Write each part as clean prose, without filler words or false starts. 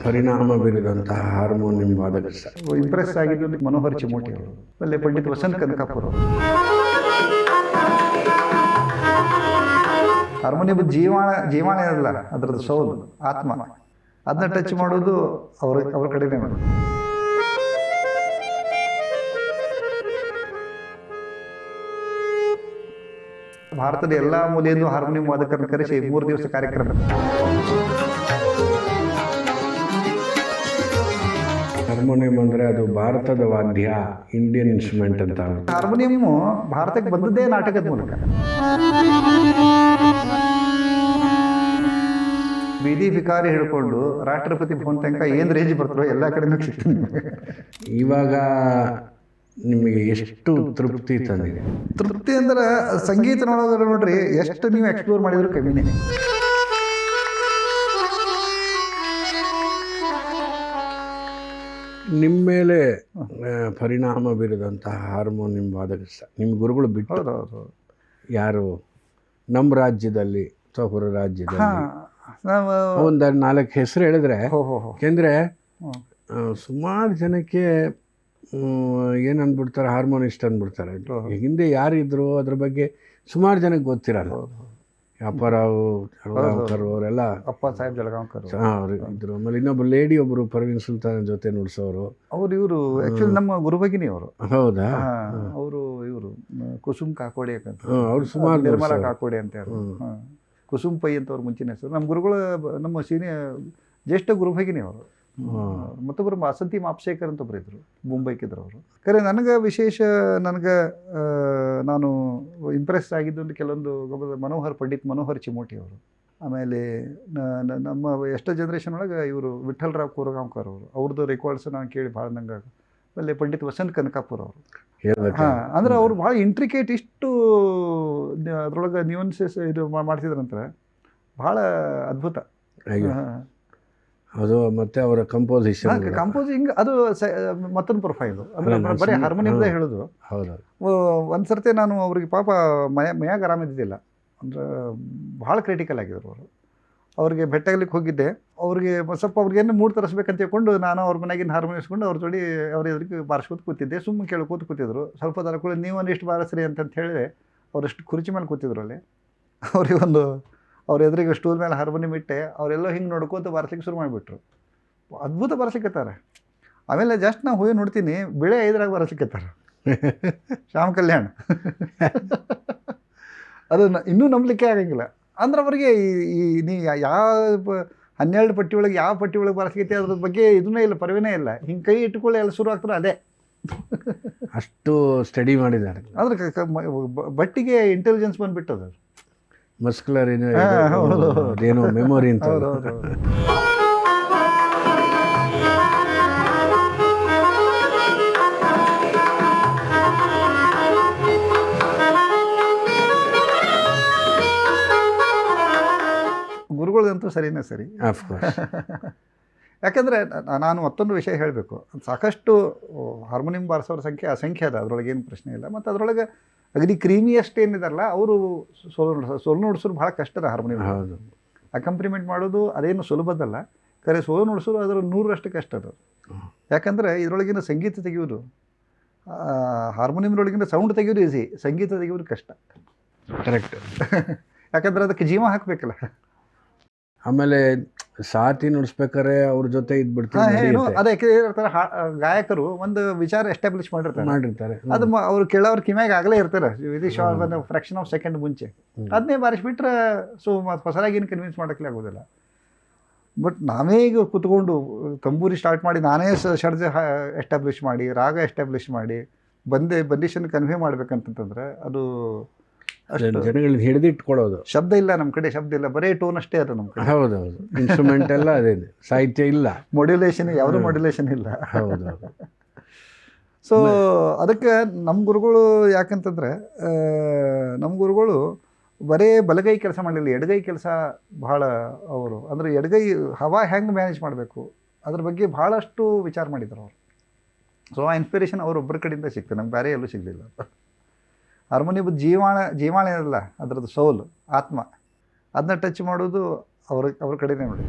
ಪರಿಣಾಮ ಬೀರಿದಂತಹ harmonium ವಾದಕ sir. Impress ಆಗಿದ್ದು ಮನೋಹರ್ ಚಿಮೋಟಿ ಅವರು, ಅಲ್ಲೇ ಪಂಡಿತ್ ವಸಂತ್ ಕನಕಾಪುರ ಅವರು. ಹಾರ್ಮೋನಿಯಂ ಜೀವಾಣ ಏನಲ್ಲ, ಅದರದ್ದು ಸೌಲ್, ಆತ್ಮ, ಅದನ್ನ ಟಚ್ ಮಾಡೋದು ಅವ್ರ ಕಡೆನೇ ಮಾಡೋದು. ಭಾರತದ ಎಲ್ಲಾ ಮೂಲೆಯಿಂದ ಹಾರ್ಮೋನಿಯಂ ವಾದಕರನ್ನು ಕರೆಸಿ 3 ದಿವಸ ಕಾರ್ಯಕ್ರಮ. ಹಾರ್ಮೋನಿಯಂ ಅಂದ್ರೆ ಅದು ಭಾರತದ ವಾದ್ಯ, ಇಂಡಿಯನ್ ಇನ್ಸ್ಟ್ರೂಮೆಂಟ್ ಅಂತ. ಹಾರ್ಮೋನಿಯಂ ಭಾರತಕ್ಕೆ ಬಂದದ್ದೇ ನಾಟಕದ ಮೂಲಕ. ಬೀದಿ ಭಿಕಾರಿ ಹಿಡ್ಕೊಂಡು ರಾಷ್ಟ್ರಪತಿ ಭವನ ತನಕ ಏನ್ ರೇಂಜ್ ಬರ್ತಾರೋ ಎಲ್ಲ ಕಡೆನೂ ಸಿಗ್ತೀನಿ. ಇವಾಗ ನಿಮಗೆ ಎಷ್ಟು ತೃಪ್ತಿ ತಂದಿದೆ? ತೃಪ್ತಿ ಅಂದ್ರೆ ಸಂಗೀತನೊಳಗೆ ನೋಡ್ರಿ, ಎಷ್ಟು ನೀವು ಎಕ್ಸ್ಪ್ಲೋರ್ ಮಾಡಿದ್ರು ಕಮ್ಮಿನೇ. ನಿಮ್ಮ ಮೇಲೆ ಪರಿಣಾಮ ಬೀರಿದಂತಹ ಹಾರ್ಮೋನಿಯಂ ವಾದಕ ಸರ್, ನಿಮ್ಮ ಗುರುಗಳು ಬಿಟ್ಟು ಯಾರು ನಮ್ಮ ರಾಜ್ಯದಲ್ಲಿ ಅಥವಾ ಹೊರ ರಾಜ್ಯದಲ್ಲಿ? ಒಂದು 4 ಹೆಸರು ಹೇಳಿದ್ರೆ, ಯಾಕೆಂದರೆ ಸುಮಾರು ಜನಕ್ಕೆ ಏನು ಅಂದ್ಬಿಡ್ತಾರೆ, ಹಾರ್ಮೋನಿಸ್ಟ್ ಅಂದ್ಬಿಡ್ತಾರೆ. ಹಿಂದೆ ಯಾರಿದ್ರು ಅದ್ರ ಬಗ್ಗೆ ಸುಮಾರು ಜನಕ್ಕೆ ಗೊತ್ತಿರಲ್ಲ. ಅಪ್ಪಾರಾವ್ ಜಳಗಾಂವ್ಕರ್ ಅವರೆಲ್ಲ, ಅಪ್ಪ ಸಾಹೇಬ್ ಜಳಗಾಂವ್ಕರ್ ಅವರು ಇದ್ರು. ಆಮೇಲೆ ಇನ್ನೊಬ್ಬ ಲೇಡಿ ಒಬ್ಬರು ಪರ್ವೀನ್ ಸುಲ್ತಾನ್ ಜೊತೆ ನುಡ್ಸೋರು. ಇವರು ಆಕ್ಚುಲಿ ನಮ್ಮ ಗುರುಭಗಿನಿ ಅವರು. ಹೌದಾ? ಇವರು ಕುಸುಮ್ ಕಾಕೋಡೆ ಅಂತ, ಅವ್ರು ಸುಮಾರು ನಿರ್ಮಲಾ ಕಾಕೋಡೆ ಅಂತ ಯಾರು, ಕುಸುಮ್ ಪೈ ಅಂತ ಅವ್ರ ಮುಂಚಿನ ಹೆಸರು. ನಮ್ಮ ಗುರುಗಳು, ನಮ್ಮ ಜ್ಯೇಷ್ಠ ಗುರುಭಗಿನಿ ಅವರು. ಮತ್ತೊಬ್ಬರು ವಾಸಂತಿ ಮಾಪ್ಸೇಕರ್ ಅಂತ ಒಬ್ಬರು ಇದ್ರು, ಮುಂಬೈಕಿದ್ರು ಅವರು. ಖರೆ ನನಗೆ ವಿಶೇಷ, ನಾನು ಇಂಪ್ರೆಸ್ ಆಗಿದ್ದು ಕೆಲವೊಂದು ಪಂಡಿತ್ ಮನೋಹರ್ ಚಿಮೋಟಿ ಅವರು. ಆಮೇಲೆ ನಮ್ಮ ಎಷ್ಟೋ ಜನ್ರೇಷನ್ ಒಳಗೆ ಇವರು ವಿಠ್ಠಲರಾವ್ ಕೋರಗಾಂವ್ಕರ್ ಅವರು, ಅವ್ರದ್ದು ರೆಕಾರ್ಡ್ಸ್ ನಾನು ಕೇಳಿ ಭಾಳ ನಂಗೆ. ಆಮೇಲೆ ಪಂಡಿತ್ ವಸಂತ್ ಕನಕಾಪುರ ಅವರು. ಅಂದ್ರೆ ಅವ್ರು ಭಾಳ ಇಂಟ್ರಿಕೇಟ್, ಇಷ್ಟು ಅದ್ರೊಳಗೆ ನ್ಯೂನ್ಸಸ್ ಇದು ಮಾಡ್ತಿದ್ರಂದ್ರೆ ಭಾಳ ಅದ್ಭುತ. ಅದು ಮತ್ತೆ ಅವರ ಕಂಪೋಸಿಂಗ್ ಅದು ಮತ್ತೊಂದು ಪ್ರೊಫೈಲು. ಅಂದ್ರೆ ಬರೀ ಹಾರ್ಮೋನಿಯಂದೇ ಹೇಳೋದು. ಹೌದು. ಒಂದು ಸರ್ತಿ ನಾನು ಅವ್ರಿಗೆ ಪಾಪ ಮೈಯಾಗ ಆರಾಮಿದ್ದಿಲ್ಲ, ಅಂದ್ರೆ ಭಾಳ ಕ್ರಿಟಿಕಲ್ ಆಗಿದ್ರು ಅವರು. ಅವ್ರಿಗೆ ಭೇಟಿಯಾಗ್ಲಿಕ್ಕೆ ಹೋಗಿದ್ದೆ. ಅವ್ರಿಗೆ ಸ್ವಲ್ಪ ಅವ್ರಿಗೇನು ಮೂಡ್ ತರಿಸ್ಬೇಕಂತ ಹೇಳ್ಕೊಂಡು ನಾನು ಅವ್ರ ಮನೆಗಿನ ಹಾರ್ಮೋನಿಯಂ ಇಸ್ಕೊಂಡು ಅವ್ರ ಜೋಡಿ ಅವ್ರ ಎದುರಿಗೆ ಬಾರಿಸ್ಕೋತ ಕೂತಿದ್ದೆ. ಸುಮ್ಮನೆ ಕೇಳ್ಕೋತ ಕೂತಿದ್ರು. ಸ್ವಲ್ಪ ತರ ಕೂಡ ನೀವು ಒಂದಿಷ್ಟು ಬಾರಿಸ್ರಿ ಅಂತ ಹೇಳಿದೆ. ಅವರಷ್ಟು ಕುರ್ಚಿ ಮೇಲೆ ಕೂತಿದ್ರು ಅಲ್ಲಿ. ಅವ್ರಿಗೆ ಅವ್ರ ಎದುರಿಗೆ ಸ್ಟೂಲ್ ಮೇಲೆ ಹಾರ್ಮೋನಿಯಂ ಇಟ್ಟೆ, ಅವರೆಲ್ಲೋ ಹಿಂಗೆ ನೋಡ್ಕೋತ ಬಾರಿಸ್ಲಿಕ್ಕೆ ಶುರು ಮಾಡಿಬಿಟ್ರು. ಅದ್ಭುತ ಬಾರಿಸ್ಲಿಕ್ಕತ್ತಾರೆ. ಆಮೇಲೆ ಜಸ್ಟ್ ನಾವು ಹೋಗಿ ನೋಡ್ತೀನಿ, ಬೆಳೆ 5ರಾಗ ಬಾರಿಸ್ಲಿಕ್ಕತ್ತಾರೆ. ಶ್ಯಾಮ್ ಕಲ್ಯಾಣ್. ಅದು ಇನ್ನೂ ನಂಬಲಿಕ್ಕೆ ಆಗಂಗಿಲ್ಲ. ಅಂದ್ರೆ ಅವ್ರಿಗೆ ನೀ ಯಾವ 12 ಪಟ್ಟಿ ಒಳಗೆ ಯಾವ ಪಟ್ಟಿ ಒಳಗೆ ಬಾರಿಸ್ಕೈತಿ ಅದ್ರ ಬಗ್ಗೆ ಇದನ್ನೇ ಇಲ್ಲ, ಪರಿವೇನೇ ಇಲ್ಲ. ಹಿಂಗೆ ಕೈ ಇಟ್ಕೊಳ್ಳಿ ಎಲ್ಲ ಶುರು ಆಗ್ತಾರೆ. ಅದೇ ಅಷ್ಟು ಸ್ಟಡಿ ಮಾಡಿದ್ದಾರೆ. ಅಂದ್ರೆ ಬಟ್ಟಿಗೆ ಇಂಟೆಲಿಜೆನ್ಸ್ ಬಂದ್ಬಿಟ್ಟದ, ಮಸ್ಕ್ಯುಲರ್ ಏನೋ ಮೆಮೊರಿ ಅಂತ. ಗುರುಗಳದಂತೂ ಸರಿನೇ ಸರಿ. ಯಾಕಂದರೆ ನಾನು ಮತ್ತೊಂದು ವಿಷಯ ಹೇಳಬೇಕು. ಸಾಕಷ್ಟು ಹಾರ್ಮೋನಿಯಂ ಬಾರಿಸೋರ ಸಂಖ್ಯೆ ಅಸಂಖ್ಯ ಅದ, ಅದರೊಳಗೆ ಏನು ಪ್ರಶ್ನೆ ಇಲ್ಲ. ಮತ್ತು ಅದರೊಳಗೆ ಅಗದಿ ಕ್ರೀಮಿಯಸ್ಟ್ ಏನಿದಾರಲ್ಲ ಅವರು ಸೋಲು ನುಡಿಸೋರು ಭಾಳ ಕಷ್ಟದ. ಹಾರ್ಮೋನಿಯಂ ಹೌದು, ಅಕಂಪ್ಲಿಮೆಂಟ್ ಮಾಡೋದು ಅದೇನು ಸುಲಭದಲ್ಲ. ಖರೆ ಸೋಲು ನುಡಿಸೋದು ಅದರ 100ರಷ್ಟು ಕಷ್ಟ ಅದು. ಯಾಕಂದರೆ ಇದರೊಳಗಿನ ಸಂಗೀತ ತೆಗೆಯೋದು, ಹಾರ್ಮೋನಿಯಂನೊಳಗಿನ ಸೌಂಡ್ ತೆಗೆಯೋದು ಈಸಿ, ಸಂಗೀತ ತೆಗೆಯೋದು ಕಷ್ಟ. ಕರೆಕ್ಟ್. ಯಾಕಂದ್ರೆ ಅದಕ್ಕೆ ಜೀವ ಹಾಕಬೇಕಲ್ಲ. ಆಮೇಲೆ ಸಾತಿ ನುಡಿಸ್ಬೇಕಾರೆ ಅವ್ರ ಜೊತೆ ಇದ್ಬಿಡ್ತಾರೆ. ಅದಕ್ಕೆ ಇರ್ತಾರೆ ಗಾಯಕರು, ಒಂದು ವಿಚಾರ ಎಸ್ಟಾಬ್ಲಿಷ್ ಮಾಡಿರ್ತಾರೆ. ಅದು ಅವ್ರು ಕೇಳೋರು ಕಿಮ್ಯಾಗ ಆಗಲೇ ಇರ್ತಾರೆ, ಒಂದು ಫ್ರಾಕ್ಷನ್ ಆಫ್ ಸೆಕೆಂಡ್ ಮುಂಚೆ. ಅದನ್ನೇ ಬಾರಿಸ್ಬಿಟ್ರೆ ಹೊಸದಾಗಿ ಏನು ಕನ್ವಿನ್ಸ್ ಮಾಡೋಕ್ಕೆ ಆಗೋದಿಲ್ಲ. ಬಟ್ ನಾವೇ ಈಗ ಕೂತ್ಕೊಂಡು ತಂಬೂರಿ ಸ್ಟಾರ್ಟ್ ಮಾಡಿ, ನಾನೇ ಷಡ್ಜ ಎಸ್ಟಾಬ್ಲಿಷ್ ಮಾಡಿ, ರಾಗ ಎಸ್ಟಾಬ್ಲಿಷ್ ಮಾಡಿ, ಬಂದಿಷನ್ ಕನ್ವೆ ಮಾಡ್ಬೇಕಂತಂದ್ರೆ ಅದು ಜನಗಳನ್ನ ಹಿಡಿದಿಟ್ಕೊಳ್ಳೋದು. ಶಬ್ದ ಇಲ್ಲ ನಮ್ಮ ಕಡೆ, ಶಬ್ದ ಇಲ್ಲ, ಬರೀ ಟೋನ್ ಅಷ್ಟೇ ಅದು ನಮ್ಮ ಕಡೆ. ಹೌದೌದು, ಇನ್ಸ್ಟ್ರೂಮೆಂಟ್ ಎಲ್ಲ ಅದೇ, ಸಾಹಿತ್ಯ ಇಲ್ಲ, ಮಾಡ್ಯುಲೇಷನ್ ಯಾವುದೂ ಮಾಡ್ಯುಲೇಷನ್ ಇಲ್ಲ. ಹೌದೌದು. ಸೊ ಅದಕ್ಕೆ ನಮ್ಮ ಗುರುಗಳು ಯಾಕಂತಂದರೆ, ನಮ್ಮ ಗುರುಗಳು ಬರೀ ಬಲಗೈ ಕೆಲಸ ಮಾಡಲಿಲ್ಲ, ಎಡಗೈ ಕೆಲಸ ಭಾಳ ಅವರು. ಅಂದರೆ ಎಡಗೈ ಹವಾ ಹೆಂಗೆ ಮ್ಯಾನೇಜ್ ಮಾಡಬೇಕು ಅದ್ರ ಬಗ್ಗೆ ಭಾಳಷ್ಟು ವಿಚಾರ ಮಾಡಿದ್ರು ಅವರು. ಸೊ ಆ ಇನ್ಸ್ಪಿರೇಷನ್ ಅವರೊಬ್ಬರ ಕಡೆಯಿಂದ ಸಿಗ್ತದೆ, ನಮ್ಗೆ ಬೇರೆ ಎಲ್ಲೂ ಸಿಗಲಿಲ್ಲ. ಹಾರ್ಮೋನಿಯಂ ಜೀವಾಣ ಏನಲ್ಲ, ಅದರದ್ದು ಸೌಲ್, ಆತ್ಮ, ಅದನ್ನ ಟಚ್ ಮಾಡೋದು ಅವ್ರ ಕಡೆನೇ ನೋಡಿ.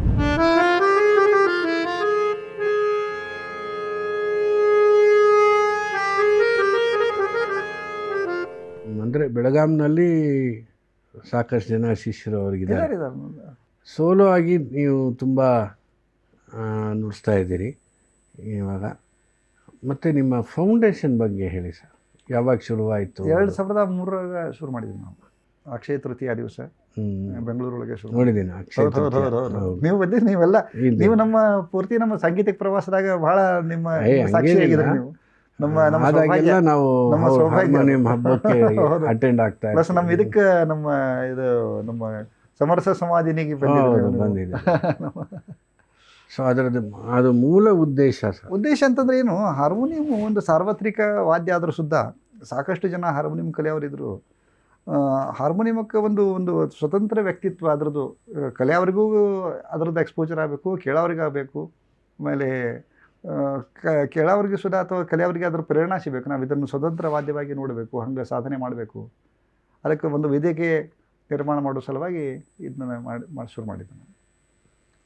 ಅಂದರೆ ಬೆಳಗಾಂನಲ್ಲಿ ಸಾಕಷ್ಟು ಜನ ಶಿಷ್ಯರು ಅವ್ರಿಗಿದ್ದಾರೆ. ಇದ್ದಾರೆ. ಸೋಲೋ ಆಗಿ ನೀವು ತುಂಬ ನುಡಿಸ್ತಾ ಇದ್ದೀರಿ ಇವಾಗ. ಮತ್ತು ನಿಮ್ಮ ಫೌಂಡೇಶನ್ ಬಗ್ಗೆ ಹೇಳಿ ಸರ್, ಯಾವಾಗ ಶುರುವಾಯಿತು? 2003 ಶುರು ಮಾಡಿದ್ವಿ ನಾವು. ಅಕ್ಷಯ ತೃತೀಯ ದಿವಸ ಬೆಂಗಳೂರೊಳಗೆ ಶುರು ನೋಡಿದ್ದೀನಿ. ನೀವು ಬಂದಿರಿ, ನೀವೆಲ್ಲ ನೀವು ನಮ್ಮ ಪೂರ್ತಿ ನಮ್ಮ ಸಾಂಗೀತಿಕ ಪ್ರವಾಸದಾಗ ಬಹಳ ನಿಮ್ಮ ಸಾಕ್ಷಿಯಾಗಿದ್ದೀರಿ ನೀವು. ನಾವು ಹಾರ್ಮೋನಿಯಂ ಹಬ್ಬಕ್ಕೆ ಅಟೆಂಡ್ ಆಗ್ತಾ ಪ್ಲಸ್ ನಮ್ಮ ಇದಕ್ಕೆ ನಮ್ಮ ಸಮರಸ ಸಮಾಧಿನಿಗೆ ಬಂದಿದೆ. ಸೊ ಅದು ಮೂಲ ಉದ್ದೇಶ ಅಂತಂದ್ರೆ ಏನು, ಹಾರ್ಮೋನಿಯಂ ಒಂದು ಸಾರ್ವತ್ರಿಕ ವಾದ್ಯ ಆದರೂ ಸುದ್ದ ಸಾಕಷ್ಟು ಜನ ಹಾರ್ಮೋನಿಯಂ ಕಲಿಯವರಿದ್ರು. ಹಾರ್ಮೋನಿಯಮಕ್ಕೆ ಒಂದು ಸ್ವತಂತ್ರ ವ್ಯಕ್ತಿತ್ವ, ಅದರದ್ದು ಕಲಿಯವರಿಗೂ ಅದರದ್ದು ಎಕ್ಸ್ಪೋಜರ್ ಆಗಬೇಕು, ಕೇಳೋರಿಗಾಗಬೇಕು. ಆಮೇಲೆ ಕೇಳೋರಿಗೆ ಸುಧಾ ಅಥವಾ ಕಲಿಯವರಿಗೆ ಅದರ ಪ್ರೇರಣಾ ಸಿಗಬೇಕು. ನಾವು ಇದನ್ನು ಸ್ವತಂತ್ರ ವಾದ್ಯವಾಗಿ ನೋಡಬೇಕು, ಹಂಗೆ ಸಾಧನೆ ಮಾಡಬೇಕು. ಅದಕ್ಕೆ ಒಂದು ವೇದಿಕೆ ನಿರ್ಮಾಣ ಮಾಡೋ ಸಲುವಾಗಿ ಇದನ್ನ ಮಾಡಿ ಶುರು ಮಾಡಿದ್ದೆ ನಾನು.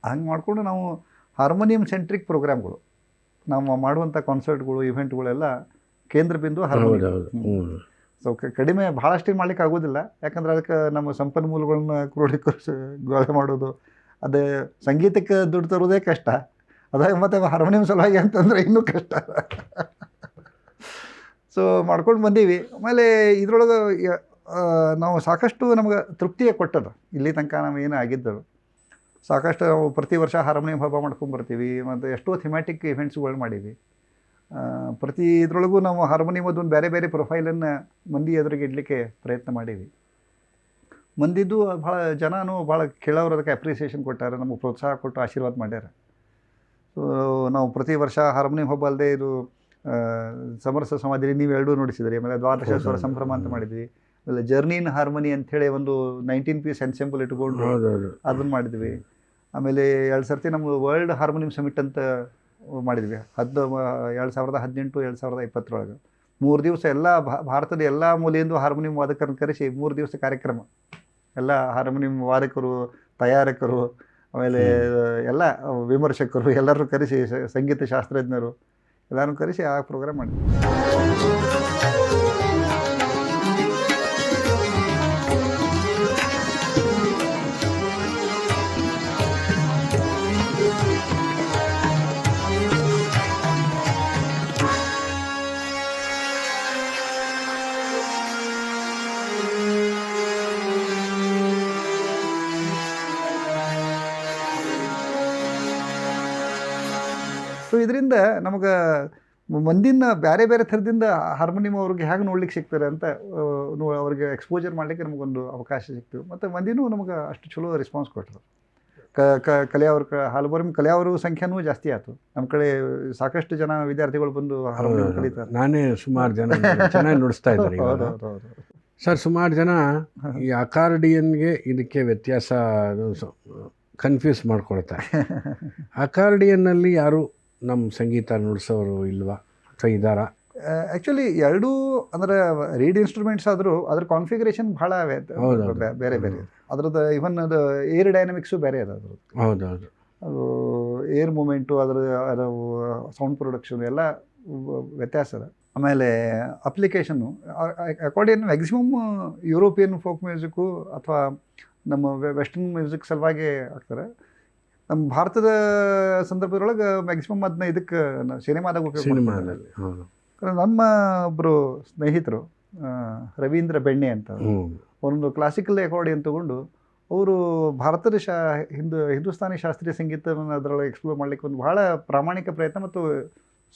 ಹಂಗೆ ಮಾಡಿಕೊಂಡು ನಾವು ಹಾರ್ಮೋನಿಯಂ ಸೆಂಟ್ರಿಕ್ ಪ್ರೋಗ್ರಾಮ್ಗಳು, ನಾವು ಮಾಡುವಂಥ ಕಾನ್ಸರ್ಟ್ಗಳು, ಇವೆಂಟ್ಗಳೆಲ್ಲ ಕೇಂದ್ರ ಬಿಂದು ಹಾರ್ಮೋನಿಯಂ. ಸೊ ಕಡಿಮೆ ಭಾಳಷ್ಟು ಮಾಡ್ಲಿಕ್ಕೆ ಆಗೋದಿಲ್ಲ, ಯಾಕಂದ್ರೆ ಅದಕ್ಕೆ ನಮ್ಮ ಸಂಪನ್ಮೂಲಗಳನ್ನ ಕ್ರೋಢೀಕರಿಸಿ ಮಾಡೋದು, ಅದೇ ಸಂಗೀತಕ್ಕೆ ದುಡ್ಡು ತರೋದೇ ಕಷ್ಟ. ಅದಾಗ ಮತ್ತು ಹಾರ್ಮೋನಿಯಂ ಸಲುವಾಗಿ ಅಂತಂದರೆ ಇನ್ನೂ ಕಷ್ಟ. ಸೊ ಮಾಡ್ಕೊಂಡು ಬಂದೀವಿ. ಆಮೇಲೆ ಇದ್ರೊಳಗೆ ನಾವು ಸಾಕಷ್ಟು ನಮ್ಗೆ ತೃಪ್ತಿಯೇ ಕೊಟ್ಟದು ಇಲ್ಲಿ ತನಕ ನಾವು ಏನು ಆಗಿದ್ದರು. ಸಾಕಷ್ಟು ನಾವು ಪ್ರತಿ ವರ್ಷ ಹಾರ್ಮೋನಿಯಂ ಹಬ್ಬ ಮಾಡ್ಕೊಂಬರ್ತೀವಿ, ಮತ್ತು ಎಷ್ಟೋ ಥಿಮ್ಯಾಟಿಕ್ ಇವೆಂಟ್ಸ್ಗಳು ಮಾಡೀವಿ. ಪ್ರತಿ ಇದರೊಳಗೂ ನಾವು ಹಾರ್ಮೋನಿಯಮದ್ದು ಒಂದು ಬೇರೆ ಬೇರೆ ಪ್ರೊಫೈಲನ್ನು ಮಂದಿ ಎದುರಿಗೆ ಇಡಲಿಕ್ಕೆ ಪ್ರಯತ್ನ ಮಾಡೀವಿ. ಮಂದಿದ್ದು ಭಾಳ ಜನನೂ ಭಾಳ ಕೇಳೋರು ಅದಕ್ಕೆ ಅಪ್ರಿಸಿಯೇಷನ್ ಕೊಟ್ಟಾರೆ, ನಮಗೆ ಪ್ರೋತ್ಸಾಹ ಕೊಟ್ಟು ಆಶೀರ್ವಾದ ಮಾಡ್ಯಾರ. ಸೊ ನಾವು ಪ್ರತಿ ವರ್ಷ ಹಾರ್ಮೋನಿಯಂ ಹಬ್ಬ ಅಲ್ಲದೆ ಇದು ಸಮರಸ ಸಮಾಧಿ ನೀವು ಎರಡೂ ನೋಡಿಸಿದ್ರಿ. ಆಮೇಲೆ ದ್ವಾದಶ ಸ್ವರ ಸಂಭ್ರಮ ಅಂತ ಮಾಡಿದ್ವಿ. ಆಮೇಲೆ ಜರ್ನಿ ಇನ್ ಹಾರ್ಮೋನಿ ಅಂಥೇಳಿ ಒಂದು 19 ಪೀಸ್ ಎನ್ಸೆಂಬಲ್ ಇಟ್ಕೊಂಡು ಅದನ್ನು ಮಾಡಿದ್ವಿ. ಆಮೇಲೆ 2 ಸರ್ತಿ ನಮ್ಮ ವರ್ಲ್ಡ್ ಹಾರ್ಮೋನಿಯಂ ಸಮಿಟ್ ಅಂತ ಮಾಡಿದ್ವಿ 2018 2020 3 ದಿವಸ ಎಲ್ಲ ಭಾರತದ ಎಲ್ಲ ಮೂಲೆಯಿಂದ ಹಾರ್ಮೋನಿಯಂ ವಾದಕರನ್ನು ಕರೆಸಿ 3 ದಿವಸ ಕಾರ್ಯಕ್ರಮ. ಎಲ್ಲ ಹಾರ್ಮೋನಿಯಂ ವಾದಕರು, ತಯಾರಕರು, ಆಮೇಲೆ ಎಲ್ಲ ವಿಮರ್ಶಕರು ಎಲ್ಲರೂ ಕರೆಸಿ, ಸಂಗೀತ ಶಾಸ್ತ್ರಜ್ಞರು ಎಲ್ಲರೂ ಕರೆಸಿ ಆ ಪ್ರೋಗ್ರಾಮ್ ಮಾಡಿದ್ವಿ. ಸೊ ಇದರಿಂದ ನಮಗೆ ಮಂದಿನ ಬೇರೆ ಬೇರೆ ಥರದಿಂದ ಹಾರ್ಮೋನಿಯಂ ಅವ್ರಿಗೆ ಹೇಗೆ ನೋಡ್ಲಿಕ್ಕೆ ಸಿಗ್ತಾರೆ ಅಂತ ಅವ್ರಿಗೆ ಎಕ್ಸ್ಪೋಜರ್ ಮಾಡಲಿಕ್ಕೆ ನಮಗೊಂದು ಅವಕಾಶ ಸಿಕ್ತು. ಮತ್ತು ಮಂದಿನೂ ನಮಗೆ ಅಷ್ಟು ಚಲೋ ರೆಸ್ಪಾನ್ಸ್ ಕೊಟ್ಟರು. ಕಲಿಯೋರು ಹಾರ್ಮೋನಿಯಂ ಕಲಿಯೋರು ಸಂಖ್ಯೆನೂ ಜಾಸ್ತಿ ಆಯಿತು. ನಮ್ಮ ಕಡೆ ಸಾಕಷ್ಟು ಜನ ವಿದ್ಯಾರ್ಥಿಗಳು ಬಂದು ಹಾರ್ಮೋನಿಯಂ ಕಲಿತಾರೆ. ನಾನೇ ಸುಮಾರು ಜನ ಚೆನ್ನಾಗಿ ನುಡಿಸ್ತಾ ಇದ್ದಾರೆ ಸರ್. ಸುಮಾರು ಜನ ಈ ಅಕಾರ್ಡಿಯನ್ಗೆ ಇದಕ್ಕೆ ವ್ಯತ್ಯಾಸ ಕನ್ಫ್ಯೂಸ್ ಮಾಡ್ಕೊಳ್ತಾರೆ. ಅಕಾರ್ಡಿಯನ್ನಲ್ಲಿ ಯಾರು ನಮ್ಮ ಸಂಗೀತ ನುಡಿಸೋರು ಇಲ್ವಾ ಅಥವಾ ಇದ್ದಾರಾ? ಆ್ಯಕ್ಚುಲಿ ಎರಡೂ ಅಂದರೆ ರೀಡ್ ಇನ್ಸ್ಟ್ರೂಮೆಂಟ್ಸ್ ಆದರೂ ಅದ್ರ ಕಾನ್ಫಿಗರೇಷನ್ ಭಾಳ ಬೇರೆ ಬೇರೆ. ಅದ್ರದ್ದು ಇವನ್ ಅದು ಏರ್ ಡೈನಮಿಕ್ಸು ಬೇರೆ ಇದೆ. ಅದ್ರದ್ದು ಅದು ಏರ್ ಮೂಮೆಂಟು, ಅದರ ಸೌಂಡ್ ಪ್ರೊಡಕ್ಷನ್ ಎಲ್ಲ ವ್ಯತ್ಯಾಸ ಇದೆ. ಆಮೇಲೆ application accordion maximum European folk music ಅಥವಾ ನಮ್ಮ ವೆಸ್ಟರ್ನ್ ಮ್ಯೂಸಿಕ್ ಸಲುವಾಗಿ ಆಗ್ತಾರೆ. ನಮ್ಮ ಭಾರತದ ಸಂದರ್ಭದೊಳಗೆ ಮ್ಯಾಕ್ಸಿಮಮ್ ಅದನ್ನ ಇದಕ್ಕೆ ಸಿನಿಮಾದಾಗ ಉಪಯೋಗ ಮಾಡ್ತಾರೆ. ನಮ್ಮ ಒಬ್ಬರು ಸ್ನೇಹಿತರು ರವೀಂದ್ರ ಬೆಣ್ಣೆ ಅಂತ, ಒಂದು ಕ್ಲಾಸಿಕಲ್ ಅಕಾರ್ಡಿಯನ್ ತಗೊಂಡು ಅವರು ಭಾರತದ ಹಿಂದೂಸ್ತಾನಿ ಶಾಸ್ತ್ರೀಯ ಸಂಗೀತವನ್ನು ಅದರೊಳಗೆ ಎಕ್ಸ್ಪ್ಲೋರ್ ಮಾಡಲಿಕ್ಕೆ ಒಂದು ಭಾಳ ಪ್ರಾಮಾಣಿಕ ಪ್ರಯತ್ನ ಮತ್ತು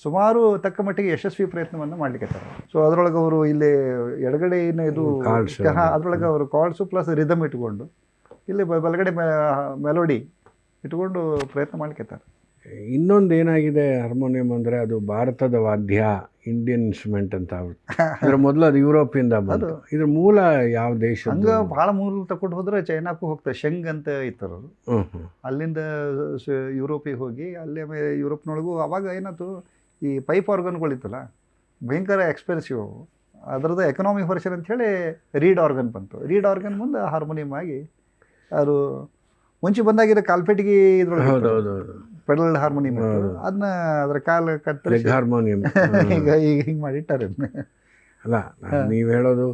ಸುಮಾರು ತಕ್ಕ ಮಟ್ಟಿಗೆ ಯಶಸ್ವಿ ಪ್ರಯತ್ನವನ್ನು ಮಾಡಲಿಕ್ಕೆ. ಸೊ ಅದರೊಳಗೆ ಅವರು ಇಲ್ಲಿ ಎಡಗಡೆ ಇದು ಅದರೊಳಗೆ ಅವರು ಕಾರ್ಡ್ಸು ಪ್ಲಸ್ ರಿದಮ್ ಇಟ್ಕೊಂಡು, ಇಲ್ಲಿ ಬಲಗಡೆ ಮೆಲೋಡಿ ಇಟ್ಕೊಂಡು ಪ್ರಯತ್ನ ಮಾಡ್ಲಿಕ್ಕೆ. ಇನ್ನೊಂದು ಏನಾಗಿದೆ ಹಾರ್ಮೋನಿಯಂ ಅಂದರೆ ಅದು ಭಾರತದ ವಾದ್ಯ, ಇಂಡಿಯನ್ ಇನ್ಸ್ಟ್ರೂಮೆಂಟ್ ಅಂತ ಇದ್ರ ಮೊದಲು ಅದು ಯುರೋಪಿಂದ ಬಂದು ಇದ್ರ ಮೂಲ ಯಾವ ದೇಶ? ಹಂಗೆ ಭಾಳ ಮೂಲ ತಗೊಂಡು ಹೋದ್ರೆ ಚೈನಾಕ್ಕೂ ಹೋಗ್ತದೆ. ಶೆಂಗ್ ಅಂತ ಇತ್ತು, ಅಲ್ಲಿಂದ ಯುರೋಪಿಗೆ ಹೋಗಿ ಅಲ್ಲೇ ಯುರೋಪ್ನೊಳಗೂ ಅವಾಗ ಏನಾಯ್ತು, ಈ ಪೈಪ್ ಆರ್ಗನ್ಗಳಿತ್ತಲ್ಲ ಭಯಂಕರ ಎಕ್ಸ್ಪೆನ್ಸಿವ್. ಅದರದ್ದು ಎಕನಾಮಿಕ್ ವರ್ಷನ್ ಅಂಥೇಳಿ ರೀಡ್ ಆರ್ಗನ್ ಬಂತು. ರೀಡ್ ಆರ್ಗನ್ ಮುಂದೆ ಹಾರ್ಮೋನಿಯಂ ಆಗಿ ಅದು ಮುಂಚೆ ಬಂದಾಗಿರೋ ಕಾಲ್ಪೆಟ್ಟಿಗೆ ಇದ್ರೊಳಗೆ ಪೆಡಲ್ ಹಾರ್ಮೋನಿಯಂ ಅದನ್ನ ಅದರ ಕಾಲ ಕತ್ತರಿಸಿ ಹಾರ್ಮೋನಿಯಂ ಈಗ ಹಿಂಗೆ ಮಾಡಿಟ್ಟಾರೆ. ಅಲ್ಲ ನೀವು ಹೇಳೋದು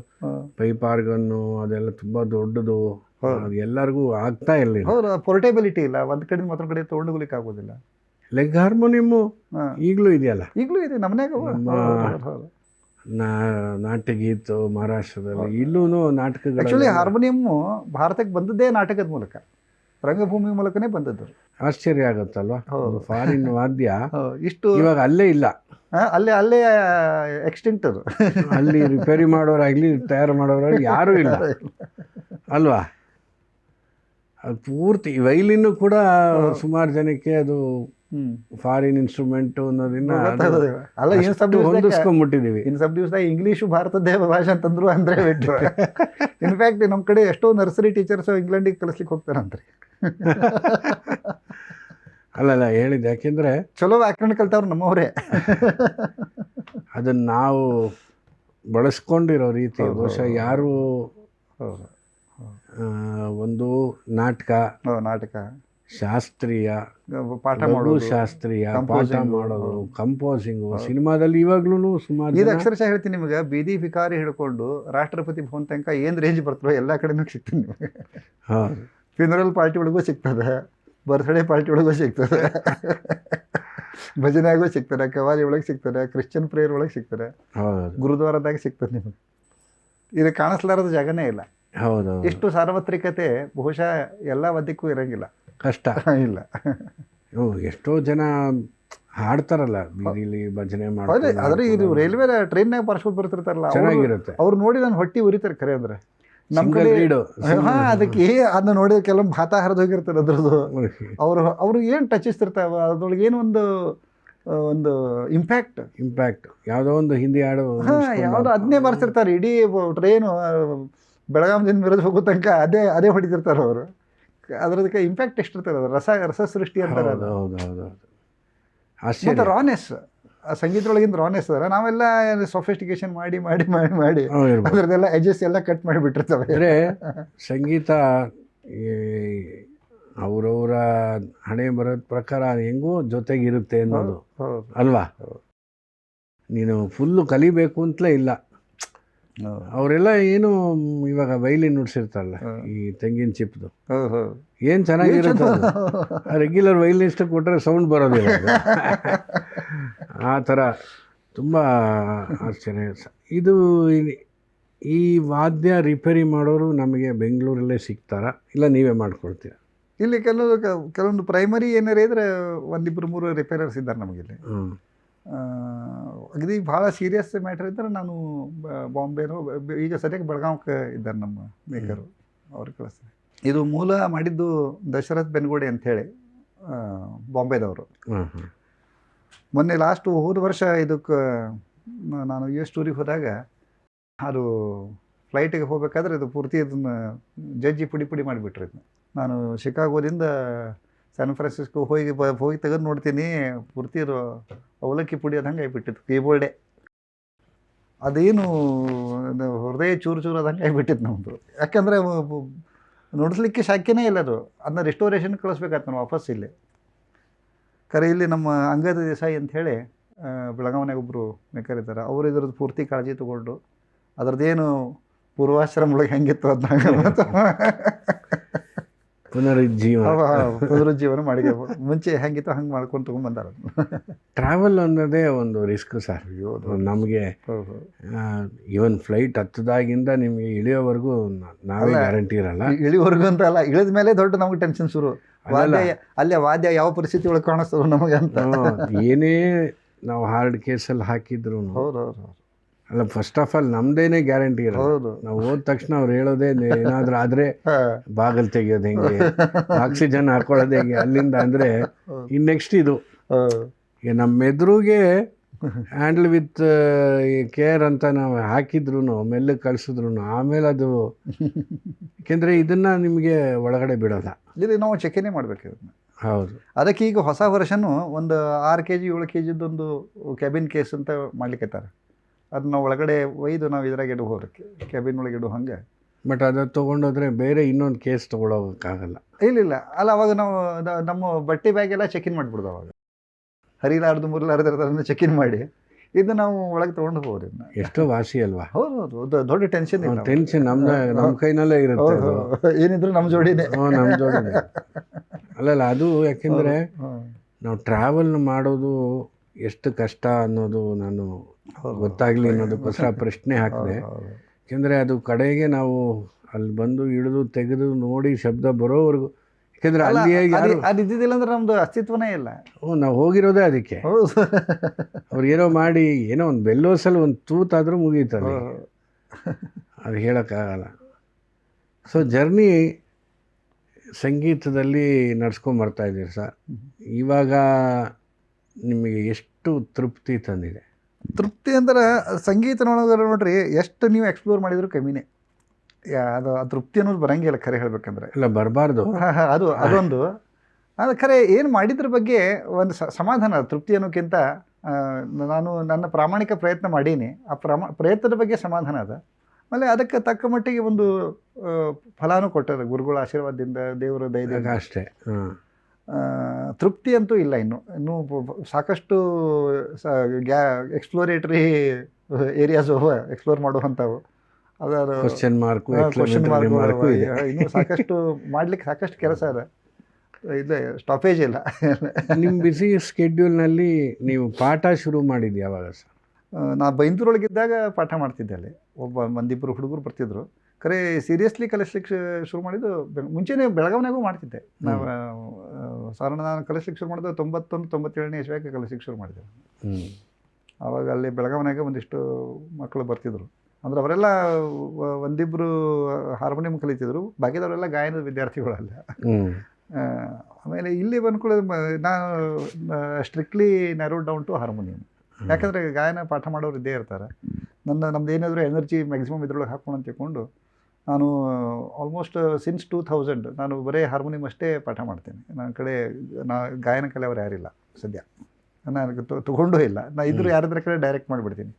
ಪೈಪ್ ಆರ್ಗನ್ನು ಅದೆಲ್ಲ ತುಂಬ ದೊಡ್ಡದು, ಅದು ಎಲ್ಲರಿಗೂ ಆಗ್ತಾ ಇರಲಿಲ್ಲ. ಹೌದು, ಪೋರ್ಟೇಬಿಲಿಟಿ ಇಲ್ಲ, ಒಂದು ಕಡೆ ಮತ್ತೊಂದು ಕಡೆ ತೊಗೊಂಡೋಗ್ಲಿಕ್ಕೆ ಆಗೋದಿಲ್ಲ. ಲೆಗ್ ಹಾರ್ಮೋನಿಯಮ್ಮು ಈಗಲೂ ಇದೆಯಲ್ಲ, ಈಗಲೂ ಇದೆ ನಮ್ಮನೆಗೆ. ನಾಟ್ಯಗೀತು ಮಹಾರಾಷ್ಟ್ರದಲ್ಲಿ ಇಲ್ಲೂ ನಾಟಕಗಳು. ಆ್ಯಕ್ಚುಲಿ ಹಾರ್ಮೋನಿಯಮ್ಮು ಭಾರತಕ್ಕೆ ಬಂದದ್ದೇ ನಾಟಕದ ಮೂಲಕ, ರಂಗಭೂಮಿ ಮೂಲಕನೇ ಬಂದದ್ದು. ಆಶ್ಚರ್ಯ ಆಗುತ್ತಲ್ವಾ, ಫಾರಿನ್ ವಾದ್ಯ ಇಷ್ಟು ಇವಾಗ ಅಲ್ಲೇ ಇಲ್ಲ, ಅಲ್ಲೇ ಎಕ್ಸ್ಟಿಂಕ್ಟ್ ಅದು. ಅಲ್ಲಿ ರಿಪೇರಿ ಮಾಡೋರಾಗಲಿ ತಯಾರು ಮಾಡೋರಾಗಲಿ ಯಾರೂ ಇಲ್ಲ ಅಲ್ವಾ. ಅದು ಪೂರ್ತಿ ವೈಲಿನ್ನು ಕೂಡ ಸುಮಾರು ಜನಕ್ಕೆ ಅದು ಫಾರಿನ್ ಇನ್ಸ್ಟ್ರೂಮೆಂಟು ಅನ್ನೋದನ್ನ ಹೊಂದಿಸ್ಕೊಂಡ್ಬಿಟ್ಟಿದ್ದೀವಿ. ಇನ್ನು ಸ್ವಲ್ಪ ದಿವಸದಾಗ ಇಂಗ್ಲೀಷು ಭಾರತದ ಭಾಷೆ ಅಂತಂದ್ರು ಅಂದರೆ ಬಿಟ್ಟು. ಇನ್ಫ್ಯಾಕ್ಟ್ ನಮ್ಮ ಕಡೆ ಎಷ್ಟೋ ನರ್ಸರಿ ಟೀಚರ್ಸು ಇಂಗ್ಲೆಂಡಿಗೆ ಕಲಿಸ್ಲಿಕ್ಕೆ ಹೋಗ್ತಾರಂತ್ರಿ. ಅಲ್ಲಲ್ಲ ಹೇಳಿದ್ದು ಯಾಕೆಂದರೆ ಚಲೋ ವ್ಯಾಕರಣ ಕಲ್ತವ್ರು ನಮ್ಮವರೇ. ಅದನ್ನು ನಾವು ಬಳಸ್ಕೊಂಡಿರೋ ರೀತಿ ಬಹುಶಃ ಯಾರು ಒಂದು ನಾಟಕ ಶಾಸ್ತ್ರೀಯ ಪಾಠ ಮಾಡೋದು, ಶಾಸ್ತ್ರೀಯ ಪಾಠ ಮಾಡೋದು, ಕಂಪೋಸಿಂಗು ಸಿನಿಮಾದಲ್ಲಿ ಇವಾಗ್ಲೂ ಸುಮಾರು. ಇದು ಅಕ್ಷರಶಃ ಹೇಳ್ತೀನಿ ನಿಮಗೆ, ಬೀದಿ ಭಿಕಾರಿ ಹಿಡ್ಕೊಂಡು ರಾಷ್ಟ್ರಪತಿ ಭವನ ತನಕ ಏನು ರೇಂಜ್ ಬರ್ತದೋ ಎಲ್ಲ ಕಡೆನೂ ಸಿಗ್ತದೆ ನಿಮಗೆ. ಫ್ಯೂನರಲ್ ಪಾರ್ಟಿ ಒಳಗೂ ಸಿಗ್ತದೆ, ಬರ್ತ್ಡೇ ಪಾರ್ಟಿ ಒಳಗೂ ಸಿಗ್ತದೆ, ಭಜನೆಯಾಗೂ ಸಿಗ್ತಾರೆ, ಕವಾಲಿ ಒಳಗೆ ಸಿಗ್ತಾರೆ, ಕ್ರಿಶ್ಚಿಯನ್ ಪ್ರೇಯರ್ ಒಳಗೆ ಸಿಗ್ತಾರೆ, ಗುರುದ್ವಾರದಾಗ ಸಿಗ್ತದೆ ನಿಮಗೆ. ಇದು ಕಾಣಿಸ್ಲಾರದ ಜಾಗನೇ ಇಲ್ಲ. ಹೌದು, ಇಷ್ಟು ಸಾರ್ವತ್ರಿಕತೆ ಬಹುಶಃ ಎಲ್ಲ ವಾದ್ಯಕ್ಕೂ ಇರಂಗಿಲ್ಲ, ಕಷ್ಟ ಇಲ್ಲ. ಎಷ್ಟೋ ಜನ ಹಾಡ್ತಾರಲ್ಲ ಬೀದಿಲಿ ಭಜನೆ ಮಾಡಿ. ಆದ್ರೆ ಇದು ರೈಲ್ವೆ ಟ್ರೈನ್ನಾಗ ಪಾರ್ಶ್ವತ್ ಬರ್ತಿರ್ತಾರಲ್ಲ, ಚೆನ್ನಾಗಿರುತ್ತೆ. ಅವ್ರು ನೋಡಿ ನಾನು ಹೊಟ್ಟಿ ಉರಿತಾರೆ ಖರೆ ಅಂದ್ರೆ. ನಮ್ಮ ಕಡೆ ಅದಕ್ಕೆ ಅದನ್ನ ನೋಡಿದ್ರೆ ಕೆಲವೊಂದು ಭಾತ ಹರಿದು ಹೋಗಿರ್ತಾರೆ ಅದ್ರದ್ದು. ಅವ್ರು ಏನು ಟಚಿಸ್ತಿರ್ತಾವ ಅದ್ರೊಳಗೆ ಏನು ಒಂದು ಇಂಪ್ಯಾಕ್ಟ್ ಯಾವುದೋ ಒಂದು ಹಿಂದಿ ಹಾಡು ಯಾವುದೋ ಅದನ್ನೇ ಬರ್ತಿರ್ತಾರೆ. ಇಡೀ ಟ್ರೈನು ಬೆಳಗಾಮದಿಂದ ಮೆರೆದು ಹೋಗೋ ತನಕ ಅದೇ ಹೊಡಿತಿರ್ತಾರೆ ಅವರು. ಅದರದಕ್ಕೆ ಇಂಪ್ಯಾಕ್ಟ್ ಎಷ್ಟಿರ್ತಾರೆ, ಅದು ರಸ ಸೃಷ್ಟಿ ಅಂತಾರೆ. ಮತ್ತು ರಾನೆಸ್, ಆ ಸಂಗೀತದೊಳಗಿಂದ ರಾನೆಸ್ ಅದರ. ನಾವೆಲ್ಲ ಸೊಫಿಸ್ಟಿಕೇಶನ್ ಮಾಡಿ ಮಾಡಿ ಮಾಡಿ ಮಾಡಿ ಅದರದೆಲ್ಲ ಎಜಸ್ ಎಲ್ಲ ಕಟ್ ಮಾಡಿಬಿಟ್ಟಿರ್ತವೆ. ಅಂದರೆ ಸಂಗೀತ ಅವರವರ ಹಣೆ ಬರೋದ ಪ್ರಕಾರ ಹೆಂಗೋ ಜೊತೆಗಿರುತ್ತೆ ಅನ್ನೋದು ಅಲ್ವಾ. ನೀನು ಫುಲ್ಲು ಕಲಿಬೇಕು ಅಂತಲೇ ಇಲ್ಲ. ಅವರೆಲ್ಲ ಏನು ಇವಾಗ ವೈಲಿನ್ ನುಡ್ಸಿರ್ತಾರಲ್ಲ, ಈ ತೆಂಗಿನ ಚಿಪ್ದು ಏನು ಚೆನ್ನಾಗಿರುತ್ತೆ. ರೆಗ್ಯುಲರ್ ವೈಲಿನಿಸ್ಟ್ ಕೊಟ್ಟರೆ ಸೌಂಡ್ ಬರೋದಿಲ್ಲ. ಆ ಥರ ತುಂಬ ಆಶ್ಚರ್ಯ. ಇದು ಈ ವಾದ್ಯ ರಿಪೇರಿ ಮಾಡೋರು ನಮಗೆ ಬೆಂಗಳೂರಲ್ಲೇ ಸಿಗ್ತಾರಾ, ಇಲ್ಲ ನೀವೇ ಮಾಡ್ಕೊಳ್ತೀರಾ? ಇಲ್ಲಿ ಕೆಲವೊಂದು ಪ್ರೈಮರಿ ಏನಾರು ಇದ್ರೆ 1-2-3 ರಿಪೇರರ್ಸ್ ಇದ್ದಾರೆ ನಮಗಿಲ್ಲಿ. ಅಗದಿ ಭಾಳ ಸೀರಿಯಸ್ ಮ್ಯಾಟ್ರ್ ಇದ್ದರೆ ನಾನು ಬಾಂಬೆನೋ, ಈಗ ಸದ್ಯಕ್ಕೆ ಬೆಳಗಾವಕ್ಕೆ ಇದ್ದಾರೆ ನಮ್ಮ ಮೇಕರು, ಅವ್ರಿಗೆ ಕಳಿಸ್ತಾರೆ. ಇದು ಮೂಲ ಮಾಡಿದ್ದು ದಶರಥ್ ಬೆನ್ಗೋಡೆ ಅಂಥೇಳಿ ಬಾಂಬೆದವರು. ಮೊನ್ನೆ ಹೋದ ವರ್ಷ ಇದಕ್ಕೆ ನಾನು US ಟೂರಿಗೆ ಹೋದಾಗ ಅದು ಫ್ಲೈಟಿಗೆ ಹೋಗ್ಬೇಕಾದ್ರೆ ಇದು ಪೂರ್ತಿ ಅದನ್ನು ಜಜ್ಜಿ ಪುಡಿ ಮಾಡಿಬಿಟ್ರು. ಇದನ್ನ ನಾನು ಶಿಕಾಗೋದಿಂದ ಸ್ಯಾನ್ ಫ್ರಾನ್ಸಿಸ್ಕೋ ಹೋಗಿ ತೆಗೆದು ನೋಡ್ತೀನಿ, ಪೂರ್ತಿ ಇದು ಅವಲಕ್ಕಿ ಪುಡಿ ಅದಂಗೆ ಆಗಿಬಿಟ್ಟಿತ್ತು. ಕೀಬೋರ್ಡೇ ಅದೇನು ಹೃದಯ ಚೂರು ಅದಂಗೆ ಆಗಿಬಿಟ್ಟಿತ್ತು ನಮ್ಮದು. ಯಾಕಂದರೆ ನೋಡಿಸ್ಲಿಕ್ಕೆ ಶಾಕ್ಯನೇ ಇಲ್ಲ ಅದು. ಅದನ್ನ ರೆಸ್ಟೋರೇಷನ್ ಕಳಿಸ್ಬೇಕಾಯ್ತು ನಾನು ವಾಪಸ್ ಇಲ್ಲಿ. ಖರೆ ಇಲ್ಲಿ ನಮ್ಮ ಅಂಗದ ದೇಸಾಯಿ ಅಂಥೇಳಿ ಬೆಳಗಾವನಾಗ ಒಬ್ಬರು ಮೇಕರ್ ಇದ್ದಾರೆ. ಅವರು ಇದ್ರದ್ದು ಪೂರ್ತಿ ಕಾಳಜಿ ತೊಗೊಂಡು ಅದ್ರದ್ದೇನು ಪೂರ್ವಾಶ್ರಮ ಒಳಗೆ ಹೆಂಗಿತ್ತು ಅದನ್ನ ಪುನರುಜ್ಜೀವನ ಮಾಡಿ ಮುಂಚೆ ಹೆಂಗಿತ್ತು ಹಂಗೆ ಮಾಡ್ಕೊಂಡು ತೊಗೊಂಡ್ಬಂದಾರ. ಟ್ರಾವೆಲ್ ಅನ್ನೋದೇ ಒಂದು ರಿಸ್ಕ್ ಸರ್. ನಮಗೆ ಈವನ್ ಫ್ಲೈಟ್ ಹತ್ತದಾಗಿಂದ ನಿಮಗೆ ಇಳಿಯೋವರೆಗೂ ನಾವೇ ಗ್ಯಾರಂಟಿ ಇರಲ್ಲ. ಇಳಿವರೆಗೂ ಅಂತ ಅಲ್ಲ, ಇಳಿದ ಮೇಲೆ ದೊಡ್ಡ ನಮಗೆ ಟೆನ್ಷನ್ ಶುರು. ಅಲ್ಲೇ ವಾದ್ಯ ಯಾವ ಪರಿಸ್ಥಿತಿ ಒಳಗೆ ಕಾಣಿಸ್ತದೆ ನಮಗೆ ಅಂತ. ಏನೇ ನಾವು ಹಾರ್ಡ್ ಕೇಸಲ್ಲಿ ಹಾಕಿದ್ರು ಹೌದೌದು ಅಲ್ಲ, ಫಸ್ಟ್ ಆಫ್ ಆಲ್ ನಮ್ದೇನೆ ಗ್ಯಾರಂಟಿ ಇರೋದು. ನಾವು ಹೋದ ತಕ್ಷಣ ಅವ್ರು ಹೇಳೋದೇ ಏನಾದರೂ ಆದರೆ ಬಾಗಿಲು ತೆಗಿಯೋದು ಹೆಂಗೆ, ಆಕ್ಸಿಜನ್ ಹಾಕೊಳ್ಳೋದು ಹೆಂಗೆ ಅಲ್ಲಿಂದ. ಅಂದರೆ ಇನ್ನು ನೆಕ್ಸ್ಟ್ ಇದು ನಮ್ಮ ಎದುರಿಗೆ ಹ್ಯಾಂಡಲ್ ವಿತ್ ಕೇರ್ ಅಂತ ನಾವು ಹಾಕಿದ್ರು ಮೆಲ್ಲಗೆ ಕಳಿಸಿದ್ರು ಆಮೇಲೆ ಅದು, ಯಾಕೆಂದರೆ ಇದನ್ನು ನಿಮಗೆ ಒಳಗಡೆ ಬಿಡೋಲ್ಲ. ಇದು ನಾವು ಚೆಕ್ಕಿನೇ ಮಾಡಬೇಕು ಇದನ್ನ. ಹೌದು, ಅದಕ್ಕೆ ಈಗ ಹೊಸ ವರ್ಷನು ಒಂದು 6 kg 7 kgದೊಂದು ಕ್ಯಾಬಿನ್ ಕೇಸ್ ಅಂತ ಮಾಡ್ಲಿಕ್ಕೈತಾರೆ. ಅದನ್ನ ಒಳಗಡೆ ಒಯ್ದು ನಾವು ಇದ್ರಾಗ ಇಡು ಹೋಗ್ಬೇಕು, ಕ್ಯಾಬಿನ್ ಒಳಗೆ ಇಡು ಹಂಗೆ. ಬಟ್ ಅದು ತೊಗೊಂಡೋದ್ರೆ ಬೇರೆ ಇನ್ನೊಂದು ಕೇಸ್ ತೊಗೊಳೋಕ್ಕಾಗಲ್ಲ. ಇಲ್ಲ ಅಲ್ಲ, ಅವಾಗ ನಾವು ನಮ್ಮ ಬಟ್ಟೆ ಬ್ಯಾಗ್ ಎಲ್ಲ ಚೆಕ್ ಇನ್ ಮಾಡಿಬಿಡ್ದು. ಅವಾಗ ಹರಿಲಾರ್ದು ಮುರಿಲಾರ್ದು ಅದನ್ನು ಚೆಕ್ ಇನ್ ಮಾಡಿ ಇದು ನಾವು ಒಳಗೆ ತೊಗೊಂಡು ಹೋಗ್ರಿ ಇದನ್ನ. ಎಷ್ಟೋ ವಾಸಿ ಅಲ್ವಾ? ಹೌದು ಹೌದು, ದೊಡ್ಡ ಟೆನ್ಷನ್ ಇಲ್ಲ. ಟೆನ್ಷನ್ ನಮ್ಮ ಕೈನಲ್ಲೇ ಇರುತ್ತೆ ಅದು. ಏನಿದ್ರು ನಮ್ಮ ಜೋಡಿನೇ. ನಮ್ಮ ಜೋಡಿನೇ. ಅಲ್ಲಲ್ಲ, ಅದು ಯಾಕೆಂದರೆ ನಾವು ಟ್ರಾವೆಲ್ ಮಾಡೋದು ಎಷ್ಟು ಕಷ್ಟ ಅನ್ನೋದು ನಾನು ಗೊತ್ತಾಗಲಿ ಅನ್ನೋದಕ್ಕೋಸ್ಕರ ಪ್ರಶ್ನೆ ಹಾಕಿದೆ. ಯಾಕೆಂದರೆ ಅದು ಕಡೆಗೆ ನಾವು ಅಲ್ಲಿ ಬಂದು ಇಳಿದು ತೆಗೆದು ನೋಡಿ ಶಬ್ದ ಬರೋವರೆಗೂ, ಯಾಕೆಂದರೆ ಅಲ್ಲಿ ಅದು ಇದ್ದಿದ್ದಿಲ್ಲ ಅಂದ್ರೆ ನಮ್ದು ಅಸ್ತಿತ್ವನೇ ಇಲ್ಲ. ನಾವು ಹೋಗಿರೋದೇ ಅದಕ್ಕೆ. ಅವ್ರು ಏನೋ ಮಾಡಿ ಏನೋ ಒಂದು ಬೆಲ್ಲೋಸಲ್ಲಿ ಒಂದು ತೂತಾದರೂ ಮುಗೀತಲ್ಲ, ಅದು ಹೇಳೋಕ್ಕಾಗಲ್ಲ. ಸೊ ಜರ್ನಿ ಸಂಗೀತದಲ್ಲಿ ನಡ್ಸ್ಕೊಂಬರ್ತಾ ಇದ್ದೀರಿ ಸರ್. ಇವಾಗ ನಿಮಗೆ ಎಷ್ಟು ತೃಪ್ತಿ ತಂದಿದೆ? ತೃಪ್ತಿ ಅಂದ್ರೆ ಸಂಗೀತನೊಳಗೆ ನೋಡ್ರಿ, ಎಷ್ಟು ನೀವು ಎಕ್ಸ್ಪ್ಲೋರ್ ಮಾಡಿದ್ರು ಕಮ್ಮಿನೇ. ಅದು ಆ ತೃಪ್ತಿ ಅನ್ನೋದು ಬರಂಗಿಲ್ಲ ಖರೆ ಹೇಳ್ಬೇಕಂದ್ರೆ. ಇಲ್ಲ, ಬರಬಾರ್ದು. ಅದೊಂದು ಅದು ಖರೆ. ಏನು ಮಾಡಿದ್ರ ಬಗ್ಗೆ ಒಂದು ಸಮಾಧಾನ, ತೃಪ್ತಿ ಅನ್ನೋಕ್ಕಿಂತ ನಾನು ನನ್ನ ಪ್ರಾಮಾಣಿಕ ಪ್ರಯತ್ನ ಮಾಡೀನಿ, ಆ ಪ್ರಯತ್ನದ ಬಗ್ಗೆ ಸಮಾಧಾನ ಅದ. ಆಮೇಲೆ ಅದಕ್ಕೆ ತಕ್ಕ ಮಟ್ಟಿಗೆ ಒಂದು ಫಲಾನು ಕೊಟ್ಟದ ಗುರುಗಳ ಆಶೀರ್ವಾದದಿಂದ, ದೇವರ ದಯದಿಂದ ಅಷ್ಟೇ. ತೃಪ್ತಿ ಅಂತೂ ಇಲ್ಲ. ಇನ್ನೂ ಸಾಕಷ್ಟು ಎಕ್ಸ್ಪ್ಲೋರೇಟರಿ ಏರಿಯಾಸ್ ಎಕ್ಸ್ಪ್ಲೋರ್ ಮಾಡುವಂಥವು. ಅದರ ಕ್ವಶನ್ ಮಾರ್ಕು ಇನ್ನೂ ಸಾಕಷ್ಟು ಮಾಡ್ಲಿಕ್ಕೆ ಸಾಕಷ್ಟು ಕೆಲಸ ಇದೆ. ಇದೆ, ಸ್ಟಾಪೇಜ್ ಇಲ್ಲ. ನಿಮ್ಮ ಬಿಸಿ ಸ್ಕೆಡ್ಯೂಲ್ನಲ್ಲಿ ನೀವು ಪಾಠ ಶುರು ಮಾಡಿದ್ದು ಯಾವಾಗ ಸರ್? ನಾ ಬೈಂದೂರೊಳಗಿದ್ದಾಗ ಪಾಠ ಮಾಡ್ತಿದ್ದೆ. ಅಲ್ಲಿ ಒಂದಿಬ್ಬರು ಹುಡುಗರು ಬರ್ತಿದ್ರು. ಖರೆ ಸೀರಿಯಸ್ಲಿ ಕಲಿಸ್ಲಿಕ್ಕೆ ಶುರು ಮಾಡಿದ್ದು ಮುಂಚೆನೇ ಬೆಳಗಾವಿನಾಗೂ ಮಾಡ್ತಿದ್ದೆ. ನಾನು ಕಲಿಸ್ಲಿಕ್ಕೆ ಶುರು ಮಾಡಿದ್ದು 91-97ನೇ ಇಸ್ವಿಯಾಗ ಕಲಿಸ್ಲಿಕ್ಕೆ ಶುರು ಮಾಡಿದ್ದೆ. ಆವಾಗ ಅಲ್ಲಿ ಬೆಳಗಾವಿನಾಗ ಒಂದಿಷ್ಟು ಮಕ್ಕಳು ಬರ್ತಿದ್ರು. ಅಂದ್ರೆ ಅವರೆಲ್ಲ ಒಂದಿಬ್ಬರು ಹಾರ್ಮೋನಿಯಂ ಕಲಿತಿದ್ರು, ಬಾಕಿದವರೆಲ್ಲ ಗಾಯನದ ವಿದ್ಯಾರ್ಥಿಗಳಲ್ಲ. ಆಮೇಲೆ ಇಲ್ಲಿ ಬಂದ್ಕೊಳ್ಳೋ ನಾನು ಸ್ಟ್ರಿಕ್ಟ್ಲಿ ನ್ಯಾರೋಡ್ ಡೌನ್ ಟು ಹಾರ್ಮೋನಿಯಂ. ಯಾಕಂದರೆ ಗಾಯನ ಪಾಠ ಮಾಡೋರು ಇದ್ದೇ ಇರ್ತಾರೆ. ನಮ್ದು ಏನಾದರೂ ಎನರ್ಜಿ ಮ್ಯಾಕ್ಸಿಮಮ್ ಇದ್ರೊಳಗೆ ಹಾಕ್ಕೊಂಡು ಅಂತ ತಿಳ್ಕೊಂಡು ನಾನು ಆಲ್ಮೋಸ್ಟ್ ಸಿನ್ಸ್ 2000 ನಾನು ಬರೀ ಹಾರ್ಮೋನಿಯಂ ಅಷ್ಟೇ ಪಾಠ ಮಾಡ್ತೇನೆ. ನನ್ನ ಕಡೆ ಗಾಯನ ಕಲೆಯವರು ಯಾರಿಲ್ಲ ಸದ್ಯ, ನನಗೆ ತೊಗೊಂಡೂ ಇಲ್ಲ. ಇದ್ರು ಯಾರಾದ್ರ ಕಡೆ ಡೈರೆಕ್ಟ್ ಮಾಡಿಬಿಡ್ತೀನಿ.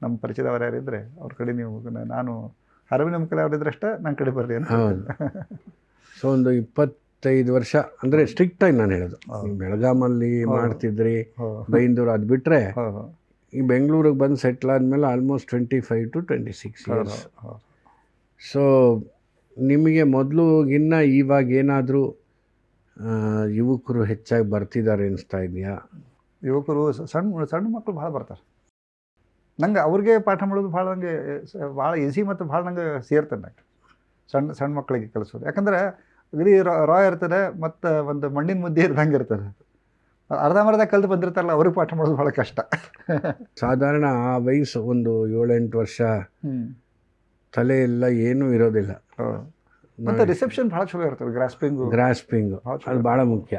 ನಮ್ಮ ಪರಿಚಯದವ್ರು ಯಾರಿದ್ದರೆ ಅವ್ರ ಕಡೆ ನೀವು, ನಾನು ಹಾರ್ಮೋನಿಯಂ ಕಲೆಯವರಿದ್ರಷ್ಟೇ ನನ್ನ ಕಡೆ ಬರ್ರಿ ಅಂತ. ಸೊ ಒಂದು 25 ವರ್ಷ ಅಂದರೆ ಸ್ಟ್ರಿಕ್ಟಾಗಿ ನಾನು ಹೇಳೋದು. ಬೆಳಗಾಮಲ್ಲಿ ಮಾಡ್ತಿದ್ರಿ, ಬೈಂದೂರು, ಅದು ಬಿಟ್ಟರೆ ಈ ಬೆಂಗಳೂರಿಗೆ ಬಂದು ಸೆಟ್ಲ್ ಆದಮೇಲೆ ಆಲ್ಮೋಸ್ಟ್ 25 to 26 ಇಯರ್ಸ್. ಸೊ ನಿಮಗೆ ಮೊದಲುಗಿನ್ನ ಇವಾಗ ಏನಾದರೂ ಯುವಕರು ಹೆಚ್ಚಾಗಿ ಬರ್ತಿದ್ದಾರೆ ಅನಿಸ್ತಾ ಇದೆಯಾ? ಯುವಕರು ಸಣ್ಣ ಮಕ್ಕಳು ಭಾಳ ಬರ್ತಾರೆ. ನಂಗೆ ಅವ್ರಿಗೆ ಪಾಠ ಮಾಡೋದು ಭಾಳ ಈಸಿ ಮತ್ತು ಭಾಳ ನಂಗೆ ಸೇರ್ತದೆ. ನಂಗೆ ಸಣ್ಣ ಮಕ್ಕಳಿಗೆ ಕಲಿಸೋದು. ಯಾಕಂದ್ರೆ ಅಗದಿ ರಾ ಇರ್ತದೆ ಮತ್ತು ಒಂದು ಮಣ್ಣಿನ ಮುದ್ದೆ ಇರ್ದಂಗೆ ಇರ್ತದೆ. ಅರ್ಧಂಬರ್ಧ ಕಲ್ತು ಬಂದಿರ್ತಾರಲ್ಲ, ಅವ್ರಿಗೆ ಪಾಠ ಮಾಡೋದು ಭಾಳ ಕಷ್ಟ. ಸಾಧಾರಣ ಆ ವಯಸ್ಸು ಒಂದು 7-8 ವರ್ಷ, ತಲೆ ಎಲ್ಲ ಏನೂ ಇರೋದಿಲ್ಲ. ಮತ್ತು ರಿಸೆಪ್ಷನ್ ಭಾಳ ಚಲೋ ಇರ್ತದೆ. ಗ್ರಾಸ್ಪಿಂಗು ಅದು ಭಾಳ ಮುಖ್ಯ.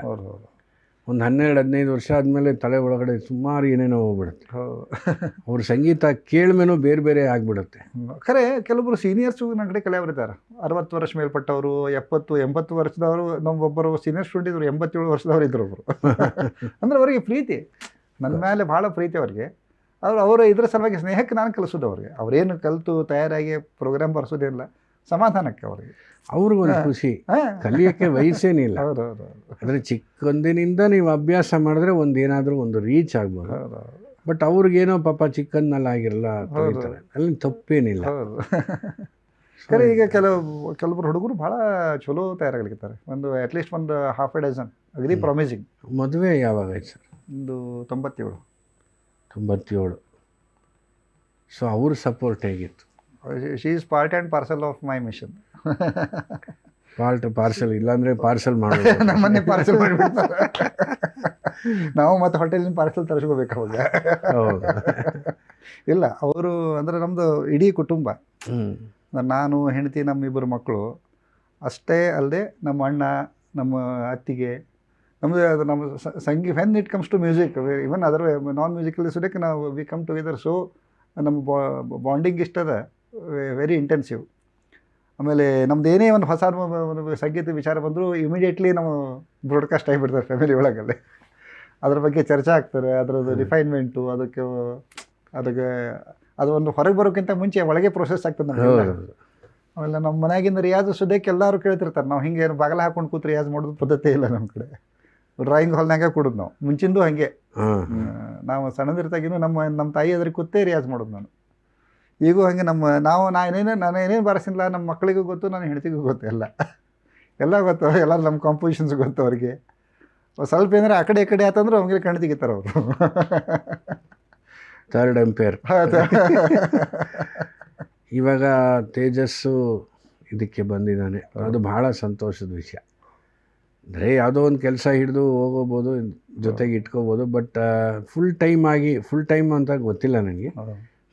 ಒಂದು 12-15 ವರ್ಷ ಆದಮೇಲೆ ತಲೆ ಒಳಗಡೆ ಸುಮಾರು ಏನೇನೋ ಹೋಗ್ಬಿಡುತ್ತೆ. ಅವ್ರ ಸಂಗೀತ ಕೇಳ್ಮೇನೂ ಬೇರೆ ಬೇರೆ ಆಗಿಬಿಡುತ್ತೆ. ಖರೆ ಕೆಲವೊಬ್ಬರು ಸೀನಿಯರ್ಸು ನನ್ನ ಕಡೆ ಕಲಿಯವರಿದ್ದಾರೆ. 60 ವರ್ಷ ಮೇಲ್ಪಟ್ಟವರು, 70-80 ವರ್ಷದವರು. ನಮ್ಮೊಬ್ಬರು ಸೀನಿಯರ್ ಸ್ಟೂಡೆಂಟ್ ಇದ್ರು, 87 ವರ್ಷದವ್ರು ಇದ್ರು ಒಬ್ಬರು. ಅಂದರೆ ಅವರಿಗೆ ಪ್ರೀತಿ, ನನ್ನ ಮೇಲೆ ಭಾಳ ಪ್ರೀತಿ ಅವ್ರಿಗೆ. ಅವರು ಇದ್ರ ಸಲುವಾಗಿ ಸ್ನೇಹಕ್ಕೆ ನಾನು ಕಲಿಸೋದು ಅವ್ರಿಗೆ. ಅವರೇನು ಕಲಿತು ತಯಾರಾಗಿ ಪ್ರೋಗ್ರಾಮ್ ಬರ್ಸೋದಿಲ್ಲ, ಸಮಾಧಾನಕ್ಕೆ ಅವ್ರಿಗೆ. ಅವ್ರಿಗೊಂದು ಖುಷಿ. ಕಲಿಯೋಕ್ಕೆ ವಯಸ್ಸೇನಿಲ್ಲ. ಅಂದರೆ ಚಿಕ್ಕಂದಿನಿಂದ ನೀವು ಅಭ್ಯಾಸ ಮಾಡಿದ್ರೆ ಏನಾದರೂ ಒಂದು ರೀಚ್ ಆಗ್ಬೋದು. ಬಟ್ ಅವ್ರಿಗೇನೋ ಪಾಪ ಚಿಕ್ಕಂದಿನಲ್ಲಿ ಆಗಿರಲ್ಲ, ಅಲ್ಲಿ ತಪ್ಪೇನಿಲ್ಲ. ಖರೆ ಈಗ ಕೆಲವರು ಹುಡುಗರು ಭಾಳ ಚಲೋ ತಯಾರಾಗಲಿಕ್ಕಿದ್ದಾರೆ. ಅಟ್ಲೀಸ್ಟ್ ಒಂದು half a dozen ಅಗದಿ ಪ್ರಾಮಿಸಿಂಗ್. ಮದುವೆ ಯಾವಾಗ ಆಯ್ತು ಸರ್? ಒಂದು 97. ಸೊ ಅವ್ರ ಸಪೋರ್ಟ್ ಹೇಗಿತ್ತು? She is part and parcel of my mission. Parcel ಇಲ್ಲಾಂದರೆ ಪಾರ್ಸಲ್ ಮಾಡೋದು. ನಮ್ಮನ್ನೇ ಪಾರ್ಸಲ್ ಮಾಡಿಬಿಡ್ತಾರೆ. ನಾವು ಮತ್ತು ಹೋಟೆಲಿನ ಪಾರ್ಸಲ್ ತರಿಸ್ಕೋಬೇಕು ಅವಾಗ. ಇಲ್ಲ, ಅವರು ಅಂದರೆ ನಮ್ಮದು ಇಡೀ ಕುಟುಂಬ. ನಾನು, ಹೆಂಡತಿ, ನಮ್ಮಿಬ್ಬರು ಮಕ್ಕಳು ಅಷ್ಟೇ ಅಲ್ಲದೆ ನಮ್ಮ ಅಣ್ಣ, ನಮ್ಮ ಅತ್ತಿಗೆ, ನಮ್ಮ when it comes to music, even other non musical ಸುಡಕ್ಕೆ ನಾವು ವಿ ಕಮ್ ಟುಗೆದರ್. ಸೊ ನಮ್ಮ ಬಾಂಡಿಂಗ್ ಇಷ್ಟದ ವೆರಿ ಇಂಟೆನ್ಸಿವ್. ಆಮೇಲೆ ನಮ್ದು ಏನೇ ಒಂದು ಹೊಸ ಸಂಗೀತ ವಿಚಾರ ಬಂದರೂ ಇಮಿಡಿಯೇಟ್ಲಿ ನಾವು ಬ್ರಾಡ್ಕಾಸ್ಟ್ ಆಗಿಬಿಡ್ತಾರೆ ಫ್ಯಾಮಿಲಿ ಒಳಗಲ್ಲಿ. ಅದ್ರ ಬಗ್ಗೆ ಚರ್ಚೆ ಆಗ್ತಾರೆ, ಅದರದ್ದು ರಿಫೈನ್ಮೆಂಟು, ಅದಕ್ಕೆ ಅದು ಒಂದು ಹೊರಗೆ ಬರೋಕ್ಕಿಂತ ಮುಂಚೆ ಒಳಗೆ ಪ್ರೋಸೆಸ್ ಆಗ್ತದೆ ನಮಗೆ. ಆಮೇಲೆ ನಮ್ಮ ಮನೆಯಾಗಿಂದ ರಿಯಾಜ್ ಸುದ್ದಕ್ಕೆ ಎಲ್ಲರೂ ಕೇಳ್ತಿರ್ತಾರೆ. ನಾವು ಹಿಂಗೆ ಬಾಗಲ ಹಾಕೊಂಡು ಕೂತು ರಿಯಾಜ್ ಮಾಡೋದು ಪದ್ಧತಿ ಇಲ್ಲ ನಮ್ಮ ಕಡೆ. ಡ್ರಾಯಿಂಗ್ ಹಾಲ್ನಾಗೆ ಕೊಡೋದು ನಾವು ಮುಂಚಿಂದು ಹಾಗೆ. ಹಾಂ ನಾವು ಸಣ್ಣದಿರ್ತಾಗಿನೂ ನಮ್ಮ ತಾಯಿ ಎದುರು ಕೂತೇ ರಿಯಾಜ್ ಮಾಡೋದು ನಾನು. ಈಗೂ ಹಾಗೆ ನಾನು ಏನೇನು ಬಾರಿಸಿಲ್ಲ ನಮ್ಮ ಮಕ್ಕಳಿಗೂ ಗೊತ್ತು, ನನ್ನ ಹೆಂಡತಿಗೂ ಗೊತ್ತು, ಎಲ್ಲ ಗೊತ್ತು, ಎಲ್ಲ ನಮ್ಮ ಕಾಂಪೋಸಿಷನ್ಸ್ ಗೊತ್ತು ಅವ್ರಿಗೆ. ಸ್ವಲ್ಪ ಏನಾರ ಆ ಕಡೆ ಈ ಕಡೆ ಆತಂದ್ರೆ ಅವ್ರಿಗೆ ಕಣ್ಣು ತೆಗಿತಾರೆ ಅವರು. Third empire. ಇವಾಗ ತೇಜಸ್ಸು ಇದಕ್ಕೆ ಬಂದಿದ್ದಾನೆ, ಅದು ಬಹಳ ಸಂತೋಷದ ವಿಷಯ. ಅಂದರೆ ಯಾವುದೋ ಒಂದು ಕೆಲಸ ಹಿಡಿದು ಹೋಗೋಬೋದು, ಜೊತೆಗೆ ಇಟ್ಕೋಬೋದು, ಬಟ್ ಫುಲ್ ಟೈಮ್ ಅಂತ ಗೊತ್ತಿಲ್ಲ ನನಗೆ.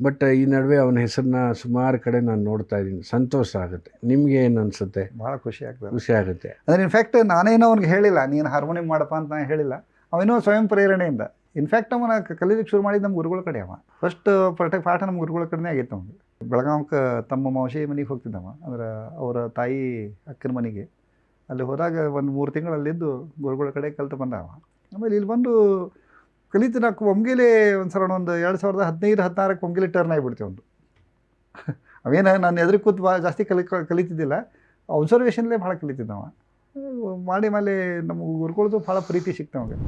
ಬಟ್ ಈ ನಡುವೆ ಅವನ ಹೆಸರನ್ನ ಸುಮಾರು ಕಡೆ ನಾನು ನೋಡ್ತಾ ಇದ್ದೀನಿ, ಸಂತೋಷ ಆಗುತ್ತೆ. ನಿಮ್ಗೆ ಏನು ಅನಿಸುತ್ತೆ? ಭಾಳ ಖುಷಿ ಆಗುತ್ತೆ. ಅಂದರೆ ಇನ್ಫ್ಯಾಕ್ಟ್ ನಾನೇನೋ ಅವ್ನಿಗೆ ಹೇಳಿಲ್ಲ ನೀನು ಹಾರ್ಮೋನಿಯಂ ಮಾಡಪ್ಪ ಅಂತ ನಾನು ಹೇಳಿಲ್ಲ, ಅವನೋ ಸ್ವಯಂ ಪ್ರೇರಣೆಯಿಂದ. ಇನ್ಫ್ಯಾಕ್ಟ್ ಅವನ ಕಲೀಲಿಕ್ಕೆ ಶುರು ಮಾಡಿದ್ದು ನಮ್ಮ ಗುರುಗಳ ಕಡೆ. ಫಸ್ಟ್ ಪಾಠ ನಮ್ಮ ಗುರುಗಳ ಕಡೆನೇ ಆಗಿತ್ತು ಅವ್ನಿಗೆ. ಬೆಳಗಾವಕ್ಕೆ ತಮ್ಮ ಮೌಶಿ ಮನೆಗೆ ಹೋಗ್ತಿದ್ದವ, ಅಂದ್ರೆ ಅವರ ತಾಯಿ ಅಕ್ಕನ ಮನೆಗೆ. ಅಲ್ಲಿ ಹೋದಾಗ ಒಂದು 3 ತಿಂಗಳಲ್ಲಿದ್ದು ಗುರುಗಳ ಕಡೆ ಕಲಿತು ಬಂದವ. ಆಮೇಲೆ ಇಲ್ಲಿ ಬಂದು ಕಲಿತು ನಾವು ಒಮ್ಗೆಲೆ ಒಂದು ಸಲ ಒಂದು 2015-16 ಒಮ್ಗೆಲೆ ಟರ್ನ್ ಆಗಿಬಿಡ್ತೀವಿ ಒಂದು. ಅವೇನು ನಾನು ಎದುರು ಕೂತು ಭಾಳ ಜಾಸ್ತಿ ಕಲಿತಿದ್ದಿಲ್ಲ, ಅಬ್ಸರ್ವೇಷನ್ಲೇ ಭಾಳ ಕಲಿತಿದ್ದವ. ಮಾಡಿ ಮೇಲೆ ನಮ್ಮ ಗುರುಗಳದ್ದು ಭಾಳ ಪ್ರೀತಿ ಸಿಕ್ತವಂಗೆ.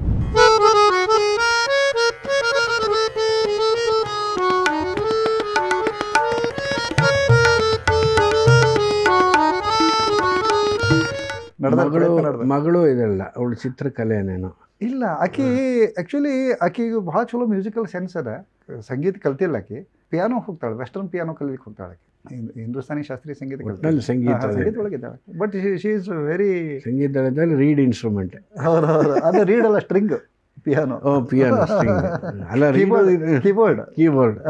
ಮಗಳು ಇದಲ್ಲ, ಅವಳು ಚಿತ್ರಕಲೆನೇನೋ ಇಲ್ಲ. ಆ್ಯಕ್ಚುಲಿ ಆಕೆಗೆ ಭಾಳ ಚಲೋ ಮ್ಯೂಸಿಕಲ್ ಸೆನ್ಸ್ ಅದ. ಸಂಗೀತ ಕಲ್ತಿಲ್ಲ ಆಕೆ, ಪಿಯಾನೋ ಹೋಗ್ತಾಳೆ, ವೆಸ್ಟರ್ನ್ ಪಿಯಾನೋ ಕಲಿಲಿಕ್ಕೆ ಹೋಗ್ತಾಳೆ. ಹಿಂದೂಸ್ತಾನಿ ಶಾಸ್ತ್ರೀಯ ಸಂಗೀತ ಸಂಗೀತದೊಳಗಿದ್ದಾಳೆ. ಬಟ್ ಶಿ ಈಸ್ ವೆರಿ ಸಂಗೀತದಲ್ಲಿ ರೀಡ್ ಇನ್ಸ್ಟ್ರೂಮೆಂಟ್. ಹೌದು, ಅದು ರೀಡ್ ಅಲ್ಲ, ಸ್ಟ್ರಿಂಗ್ ಪಿಯಾನೋ. ಪಿಯಾನೋ ಅಲ್ಲ, ಕೀಬೋರ್ಡ್.